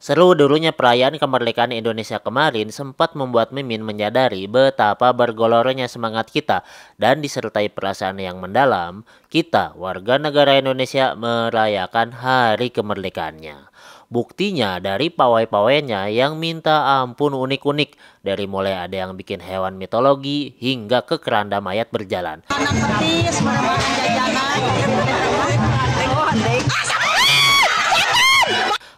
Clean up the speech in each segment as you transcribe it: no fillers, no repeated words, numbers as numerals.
Seru dulunya perayaan kemerdekaan Indonesia kemarin sempat membuat Mimin menyadari betapa bergelornya semangat kita dan disertai perasaan yang mendalam, kita warga negara Indonesia merayakan hari kemerdekaannya. Buktinya dari pawai-pawainya yang minta ampun unik-unik, dari mulai ada yang bikin hewan mitologi hingga ke keranda mayat berjalan. Anak petis, merebak jajanan.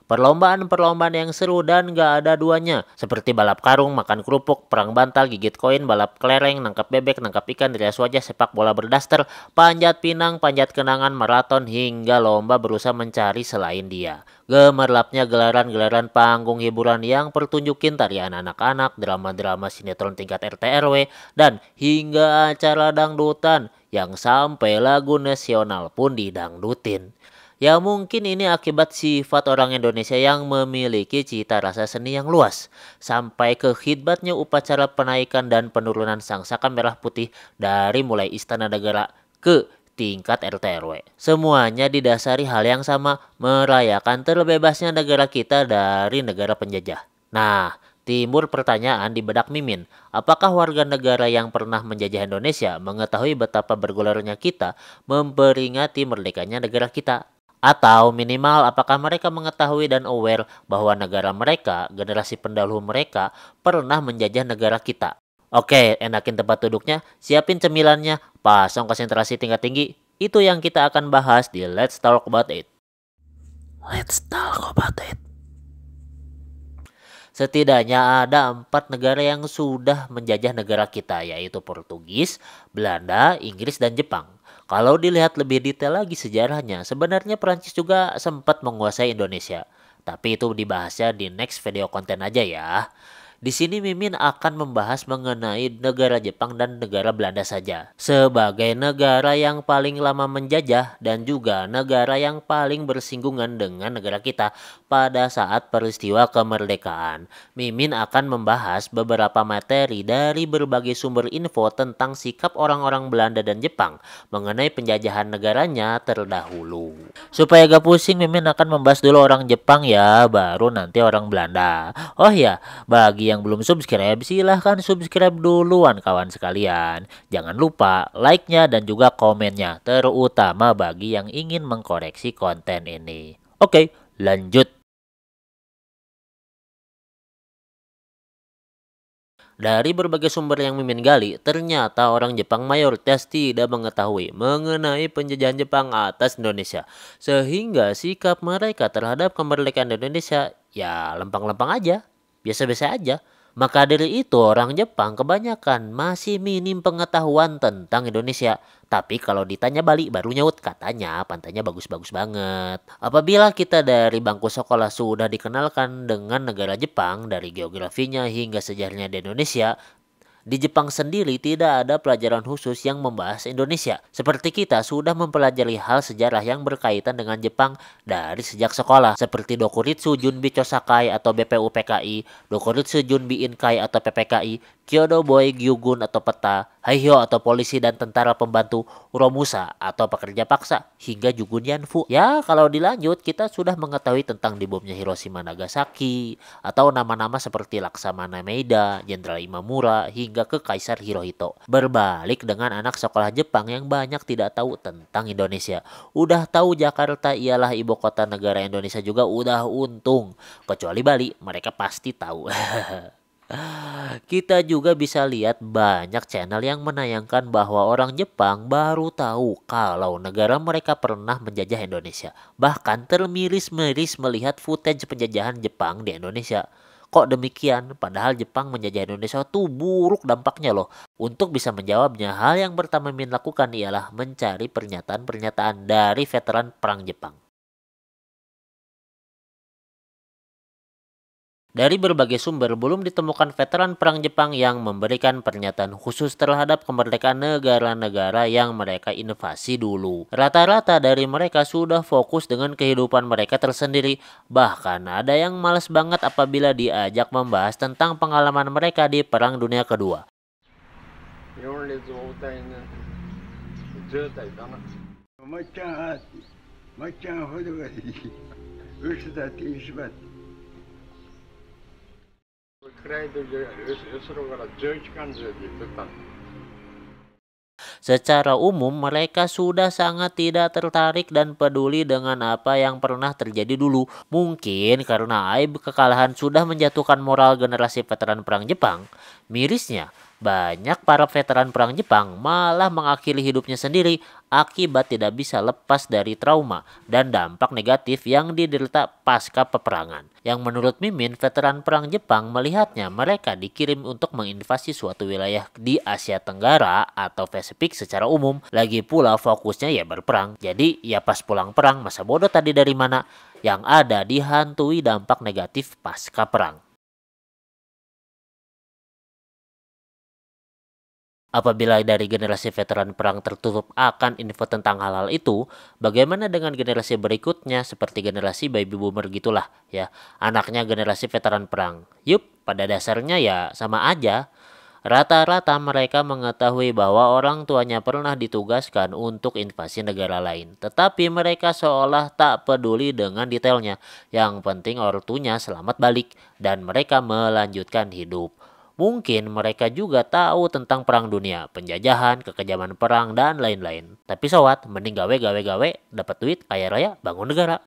Perlombaan-perlombaan yang seru dan gak ada duanya, seperti balap karung, makan kerupuk, perang bantal, gigit koin, balap kelereng, nangkap bebek, nangkap ikan, rias wajah, sepak bola berdaster, panjat pinang, panjat kenangan, maraton, hingga lomba berusaha mencari selain dia. Gemerlapnya gelaran-gelaran panggung hiburan yang pertunjukin tarian anak-anak, drama-drama sinetron tingkat RT RW, dan hingga acara dangdutan yang sampai lagu nasional pun didangdutin. Ya mungkin ini akibat sifat orang Indonesia yang memiliki cita rasa seni yang luas. Sampai ke khidmatnya upacara penaikan dan penurunan sangsaka merah putih dari mulai istana negara ke tingkat RT RW. Semuanya didasari hal yang sama, merayakan terbebasnya negara kita dari negara penjajah. Nah, timbul pertanyaan di benak Mimin, apakah warga negara yang pernah menjajah Indonesia mengetahui betapa bergelornya kita memperingati merdekanya negara kita? Atau minimal apakah mereka mengetahui dan aware bahwa negara mereka, generasi pendahulu mereka, pernah menjajah negara kita? Oke, enakin tempat duduknya, siapin cemilannya, pasang konsentrasi tingkat tinggi. Itu yang kita akan bahas di Let's Talk About It. Let's Talk About It. Setidaknya ada 4 negara yang sudah menjajah negara kita, yaitu Portugis, Belanda, Inggris, dan Jepang. Kalau dilihat lebih detail lagi sejarahnya, sebenarnya Perancis juga sempat menguasai Indonesia. Tapi itu dibahasnya di next video konten aja ya. Di sini Mimin akan membahas mengenai negara Jepang dan negara Belanda saja. Sebagai negara yang paling lama menjajah dan juga negara yang paling bersinggungan dengan negara kita pada saat peristiwa kemerdekaan. Mimin akan membahas beberapa materi dari berbagai sumber info tentang sikap orang-orang Belanda dan Jepang mengenai penjajahan negaranya terdahulu. Supaya gak pusing, Mimin akan membahas dulu orang Jepang ya, baru nanti orang Belanda. Oh ya, bagi yang belum subscribe, silahkan subscribe duluan kawan sekalian. Jangan lupa like-nya dan juga komennya, terutama bagi yang ingin mengkoreksi konten ini. Oke, lanjut. Dari berbagai sumber yang Mimin gali, ternyata orang Jepang mayoritas tidak mengetahui mengenai penjajahan Jepang atas Indonesia. Sehingga sikap mereka terhadap kemerdekaan Indonesia ya lempang-lempang aja, biasa-biasa aja. Maka dari itu orang Jepang kebanyakan masih minim pengetahuan tentang Indonesia. Tapi kalau ditanya balik baru nyaut katanya pantainya bagus-bagus banget. Apabila kita dari bangku sekolah sudah dikenalkan dengan negara Jepang dari geografinya hingga sejarahnya di Indonesia, di Jepang sendiri tidak ada pelajaran khusus yang membahas Indonesia. Seperti kita sudah mempelajari hal sejarah yang berkaitan dengan Jepang dari sejak sekolah. Seperti Dokuritsu Junbi Chosakai atau BPUPKI, Dokuritsu Junbi Inkai atau PPKI, Kyodo Boy Gyugun atau peta, Haihyo atau polisi dan tentara pembantu, Uromusa atau pekerja paksa, hingga Jugun Yanfu. Ya, kalau dilanjut kita sudah mengetahui tentang dibomnya Hiroshima Nagasaki, atau nama-nama seperti Laksamana Maeda, Jenderal Imamura, hingga ke Kaisar Hirohito. Berbalik dengan anak sekolah Jepang yang banyak tidak tahu tentang Indonesia. Udah tahu Jakarta ialah ibu kota negara Indonesia juga udah untung. Kecuali Bali, mereka pasti tahu. Kita juga bisa lihat banyak channel yang menayangkan bahwa orang Jepang baru tahu kalau negara mereka pernah menjajah Indonesia. Bahkan termiris-miris melihat footage penjajahan Jepang di Indonesia. Kok demikian? Padahal Jepang menjajah Indonesia tuh buruk dampaknya loh. Untuk bisa menjawabnya, hal yang pertama Min lakukan ialah mencari pernyataan-pernyataan dari veteran perang Jepang. Dari berbagai sumber belum ditemukan veteran perang Jepang yang memberikan pernyataan khusus terhadap kemerdekaan negara-negara yang mereka invasi dulu. Rata-rata dari mereka sudah fokus dengan kehidupan mereka tersendiri. Bahkan ada yang malas banget apabila diajak membahas tentang pengalaman mereka di Perang Dunia Kedua. 日本列を歌いな状態かな。まっちゃんは、まっちゃんほどがいい。嘘だってしまって。暗い時は後ろから11巻で言ってたんだ。 Secara umum, mereka sudah sangat tidak tertarik dan peduli dengan apa yang pernah terjadi dulu. Mungkin karena aib kekalahan sudah menjatuhkan moral generasi veteran perang Jepang. Mirisnya, banyak para veteran perang Jepang malah mengakhiri hidupnya sendiri akibat tidak bisa lepas dari trauma dan dampak negatif yang diderita pasca peperangan. Yang menurut Mimin, veteran perang Jepang melihatnya mereka dikirim untuk menginvasi suatu wilayah di Asia Tenggara atau Pasifik secara umum. Lagi pula fokusnya ya berperang. Jadi ya pas pulang perang masa bodoh tadi dari mana, yang ada dihantui dampak negatif pasca perang. Apabila dari generasi veteran perang tertutup akan info tentang hal-hal itu, bagaimana dengan generasi berikutnya seperti generasi baby boomer gitulah ya, anaknya generasi veteran perang? Yup, pada dasarnya ya sama aja. Rata-rata mereka mengetahui bahwa orang tuanya pernah ditugaskan untuk invasi negara lain, tetapi mereka seolah tak peduli dengan detailnya. Yang penting ortunya selamat balik dan mereka melanjutkan hidup. Mungkin mereka juga tahu tentang perang dunia, penjajahan, kekejaman perang, dan lain-lain. Tapi sowat, mending gawe, dapat duit, kaya raya, bangun negara.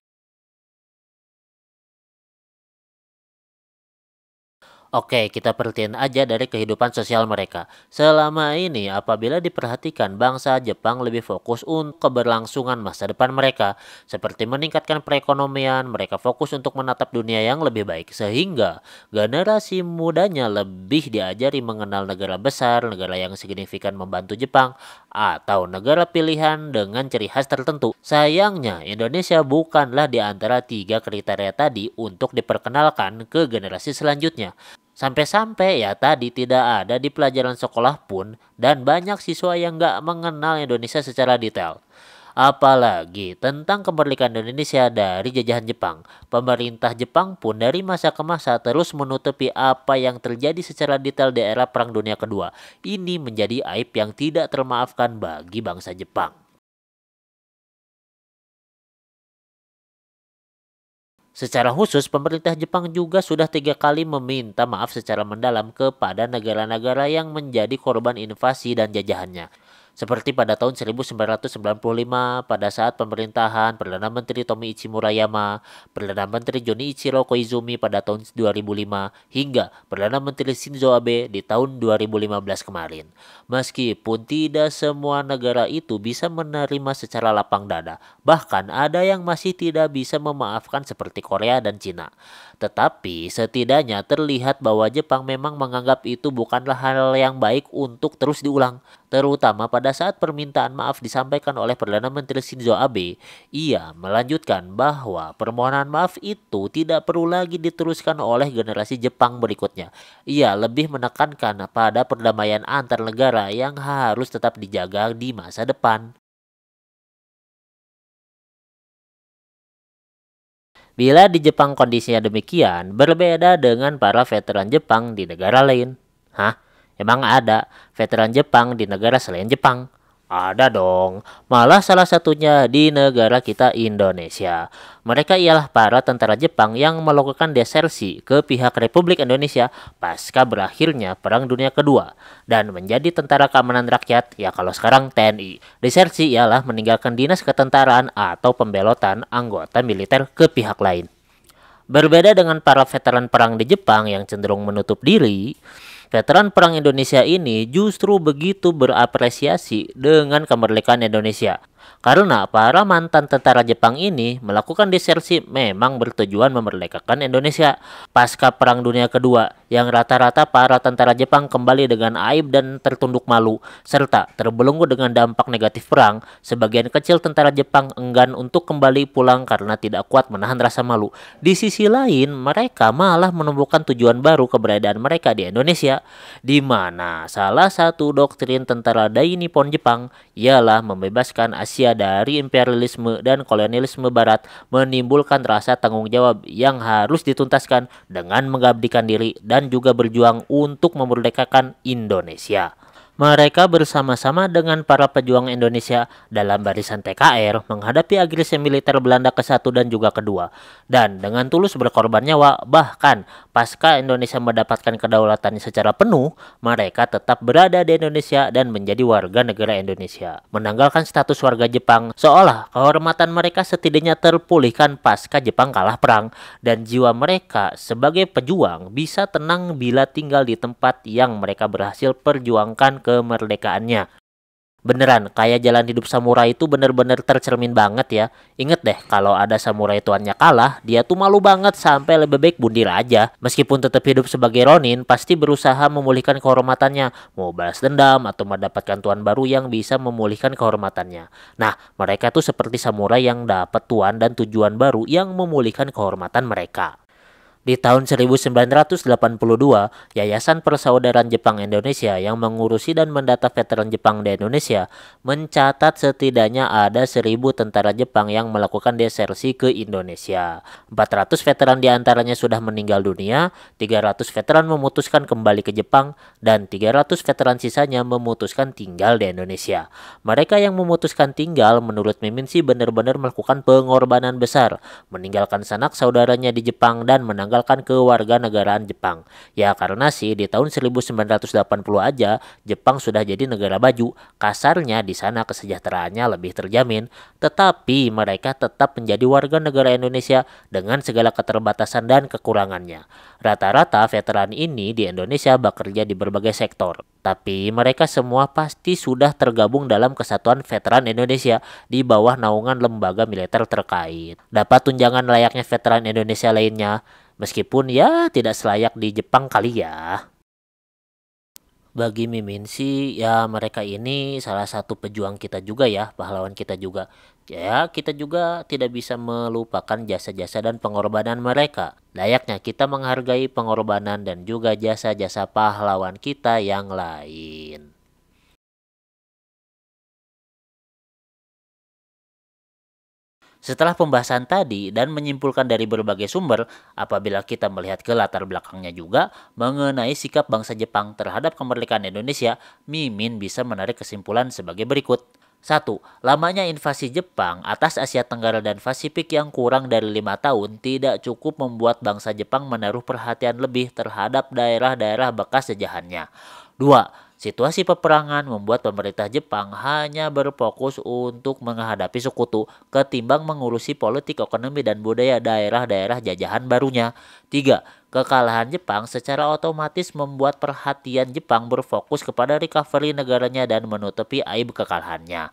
Oke, kita perhatiin aja dari kehidupan sosial mereka. Selama ini, apabila diperhatikan, bangsa Jepang lebih fokus untuk keberlangsungan masa depan mereka, seperti meningkatkan perekonomian, mereka fokus untuk menatap dunia yang lebih baik, sehingga generasi mudanya lebih diajari mengenal negara besar, negara yang signifikan membantu Jepang, atau negara pilihan dengan ciri khas tertentu. Sayangnya, Indonesia bukanlah di antara 3 kriteria tadi untuk diperkenalkan ke generasi selanjutnya. Sampai-sampai ya tadi tidak ada di pelajaran sekolah pun dan banyak siswa yang nggak mengenal Indonesia secara detail. Apalagi tentang kemerdekaan Indonesia dari jajahan Jepang. Pemerintah Jepang pun dari masa ke masa terus menutupi apa yang terjadi secara detail di era Perang Dunia Kedua. Ini menjadi aib yang tidak termaafkan bagi bangsa Jepang. Secara khusus, pemerintah Jepang juga sudah 3 kali meminta maaf secara mendalam kepada negara-negara yang menjadi korban invasi dan jajahannya. Seperti pada tahun 1995 pada saat pemerintahan Perdana Menteri Tomiichi Murayama, Perdana Menteri Junichiro Koizumi pada tahun 2005, hingga Perdana Menteri Shinzo Abe di tahun 2015 kemarin. Meskipun tidak semua negara itu bisa menerima secara lapang dada, bahkan ada yang masih tidak bisa memaafkan seperti Korea dan Cina. Tetapi setidaknya terlihat bahwa Jepang memang menganggap itu bukanlah hal yang baik untuk terus diulang. Terutama pada saat permintaan maaf disampaikan oleh Perdana Menteri Shinzo Abe, ia melanjutkan bahwa permohonan maaf itu tidak perlu lagi diteruskan oleh generasi Jepang berikutnya. Ia lebih menekankan pada perdamaian antar negara yang harus tetap dijaga di masa depan. Bila di Jepang kondisinya demikian, berbeda dengan para veteran Jepang di negara lain. Hah? Emang ada veteran Jepang di negara selain Jepang? Ada dong, malah salah satunya di negara kita Indonesia. Mereka ialah para tentara Jepang yang melakukan desersi ke pihak Republik Indonesia pasca berakhirnya Perang Dunia Kedua dan menjadi tentara keamanan rakyat, ya kalau sekarang TNI. Desersi ialah meninggalkan dinas ketentaraan atau pembelotan anggota militer ke pihak lain. Berbeda dengan para veteran perang di Jepang yang cenderung menutup diri, veteran perang Indonesia ini justru begitu berapresiasi dengan kemerdekaan Indonesia. Karena para mantan tentara Jepang ini melakukan desersi memang bertujuan memerdekakan Indonesia pasca Perang Dunia Kedua, yang rata-rata para tentara Jepang kembali dengan aib dan tertunduk malu, serta terbelenggu dengan dampak negatif perang. Sebagian kecil tentara Jepang enggan untuk kembali pulang karena tidak kuat menahan rasa malu. Di sisi lain, mereka malah menemukan tujuan baru keberadaan mereka di Indonesia, di mana salah satu doktrin tentara Dai Nippon Jepang ialah membebaskan Asia dari imperialisme dan kolonialisme Barat, menimbulkan rasa tanggung jawab yang harus dituntaskan dengan mengabdikan diri dan juga berjuang untuk memerdekakan Indonesia. Mereka bersama-sama dengan para pejuang Indonesia dalam barisan PKR menghadapi agresi militer Belanda ke-1 dan juga kedua. Dan dengan tulus berkorban nyawa, bahkan pasca Indonesia mendapatkan kedaulatannya secara penuh, mereka tetap berada di Indonesia dan menjadi warga negara Indonesia. Menanggalkan status warga Jepang, seolah kehormatan mereka setidaknya terpulihkan pasca Jepang kalah perang, dan jiwa mereka sebagai pejuang bisa tenang bila tinggal di tempat yang mereka berhasil perjuangkan kemerdekaannya. Beneran, kayak jalan hidup samurai itu bener-bener tercermin banget ya. Ingat deh, kalau ada samurai tuannya kalah, dia tuh malu banget sampai lebih baik bundir aja. Meskipun tetap hidup sebagai Ronin, pasti berusaha memulihkan kehormatannya. Mau balas dendam atau mendapatkan tuan baru yang bisa memulihkan kehormatannya. Nah, mereka tuh seperti samurai yang dapat tuan dan tujuan baru yang memulihkan kehormatan mereka. Di tahun 1982, Yayasan Persaudaraan Jepang Indonesia yang mengurusi dan mendata veteran Jepang di Indonesia mencatat setidaknya ada 1.000 tentara Jepang yang melakukan desersi ke Indonesia. 400 veteran diantaranya sudah meninggal dunia, 300 veteran memutuskan kembali ke Jepang, dan 300 veteran sisanya memutuskan tinggal di Indonesia. Mereka yang memutuskan tinggal menurut Mimin sih benar-benar melakukan pengorbanan besar, meninggalkan sanak saudaranya di Jepang dan menanggalkan kewarganegaraan Jepang. Ya karena sih di tahun 1980 aja Jepang sudah jadi negara baju. Kasarnya di sana kesejahteraannya lebih terjamin, tetapi mereka tetap menjadi warga negara Indonesia dengan segala keterbatasan dan kekurangannya. Rata-rata veteran ini di Indonesia bekerja di berbagai sektor, tapi mereka semua pasti sudah tergabung dalam Kesatuan Veteran Indonesia di bawah naungan lembaga militer terkait. Dapat tunjangan layaknya veteran Indonesia lainnya, meskipun ya tidak selayak di Jepang kali ya. Bagi Mimin sih ya mereka ini salah satu pejuang kita juga ya, pahlawan kita juga. Ya kita juga tidak bisa melupakan jasa-jasa dan pengorbanan mereka. Layaknya kita menghargai pengorbanan dan juga jasa-jasa pahlawan kita yang lain. Setelah pembahasan tadi dan menyimpulkan dari berbagai sumber, apabila kita melihat ke latar belakangnya juga mengenai sikap bangsa Jepang terhadap kemerdekaan Indonesia, Mimin bisa menarik kesimpulan sebagai berikut. 1. Lamanya invasi Jepang atas Asia Tenggara dan Pasifik yang kurang dari 5 tahun tidak cukup membuat bangsa Jepang menaruh perhatian lebih terhadap daerah-daerah bekas jajahannya. 2. Situasi peperangan membuat pemerintah Jepang hanya berfokus untuk menghadapi sekutu ketimbang mengurusi politik, ekonomi, dan budaya daerah-daerah jajahan barunya. 3. Kekalahan Jepang secara otomatis membuat perhatian Jepang berfokus kepada recovery negaranya dan menutupi aib kekalahannya.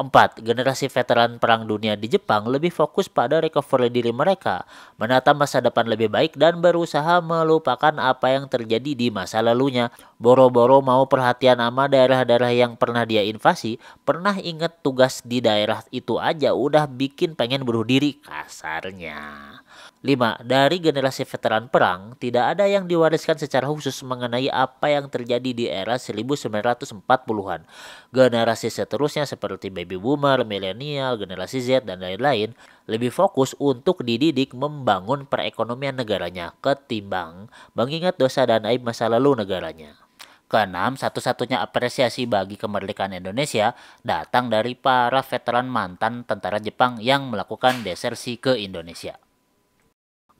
4. Generasi veteran Perang Dunia di Jepang lebih fokus pada recovery diri mereka, menata masa depan lebih baik dan berusaha melupakan apa yang terjadi di masa lalunya. Boro-boro mau perhatian sama daerah-daerah yang pernah dia invasi, pernah inget tugas di daerah itu aja udah bikin pengen bunuh diri kasarnya. 5. Dari generasi veteran perang, tidak ada yang diwariskan secara khusus mengenai apa yang terjadi di era 1940-an. Generasi seterusnya seperti baby boomer, milenial, generasi Z, dan lain-lain lebih fokus untuk dididik membangun perekonomian negaranya ketimbang mengingat dosa dan aib masa lalu negaranya. Keenam, satu-satunya apresiasi bagi kemerdekaan Indonesia datang dari para veteran mantan tentara Jepang yang melakukan desersi ke Indonesia.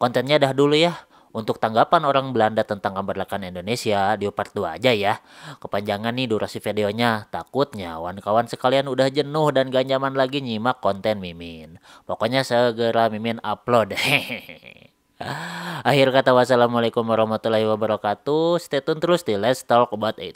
Kontennya dah dulu ya. Untuk tanggapan orang Belanda tentang kemerdekaan Indonesia di part 2 aja ya. Kepanjangan nih durasi videonya. Takutnya kawan-kawan sekalian udah jenuh dan gak nyaman lagi nyimak konten Mimin. Pokoknya segera Mimin upload. Akhir kata wassalamualaikum warahmatullahi wabarakatuh. Stay tune terus di Let's Talk About It.